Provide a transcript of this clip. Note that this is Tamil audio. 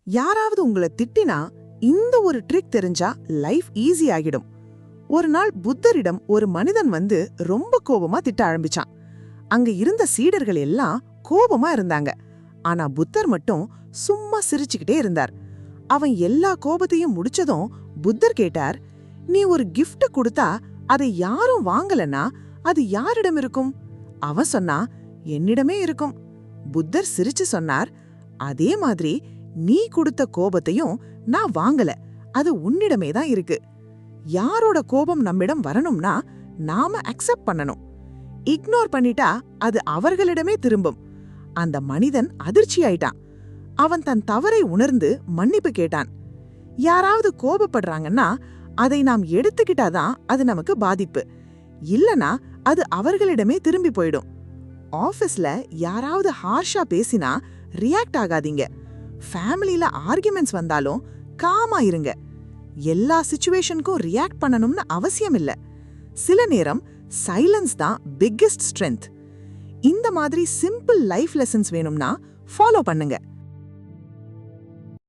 யாராவது உங்களை திட்டினா இந்த ஒரு ட்ரிக் தெரிஞ்சா லைஃப் ஈஸி ஆகிடும். ஒரு நாள் புத்தரிடம் ஒரு மனிதன் வந்து ரொம்ப கோபமா திட்ட ஆரம்பிச்சான். அங்க இருந்த சீடர்கள் எல்லாம் கோபமா இருந்தாங்க. ஆனா புத்தர் மட்டும் சும்மா சிரிச்சுக்கிட்டே இருந்தார். அவன் எல்லா கோபத்தையும் முடிச்சதும் புத்தர் கேட்டார், நீ ஒரு கிஃப்ட் கொடுத்தா அதை யாரும் வாங்கலனா அது யாரிடம் இருக்கும்? அவன் சொன்னா, என்னிடமே இருக்கும். புத்தர் சிரிச்சு சொன்னார், அதே மாதிரி நீ கொடுத்த கோபத்தையும் நான் வாங்கல, அது உன்னிடமே தான் இருக்கு. யாரோட கோபம் நம்மிடம் வரணும்னா நாம அக்செப்ட் பண்ணணும். இக்னோர் பண்ணிட்டா அது அவர்களிடமே திரும்பும். அந்த மனிதன் அதிர்ச்சியாயிட்டான். அவன் தன் தவறை உணர்ந்து மன்னிப்பு கேட்டான். யாராவது கோபப்படுறாங்கன்னா அதை நாம் எடுத்துக்கிட்டாதான் அது நமக்கு பாதிப்பு, இல்லனா அது அவர்களிடமே திரும்பி போயிடும். ஆபீஸ்ல யாராவது ஹார்ஷா பேசினா ரியாக்ட் ஆகாதீங்க. ஃபேமிலில ஆர்குமெண்ட்ஸ் வந்தாலும் காமா இருங்க. எல்லா சிச்சுவேஷனுக்கும் ரியாக்ட் பண்ணணும்னு அவசியம் இல்ல. சில நேரம் சைலன்ஸ் தான் பிக்கெஸ்ட் ஸ்ட்ரென்த். இந்த மாதிரி சிம்பிள் லைஃப் லெசன்ஸ் வேணும்னா ஃபாலோ பண்ணுங்க.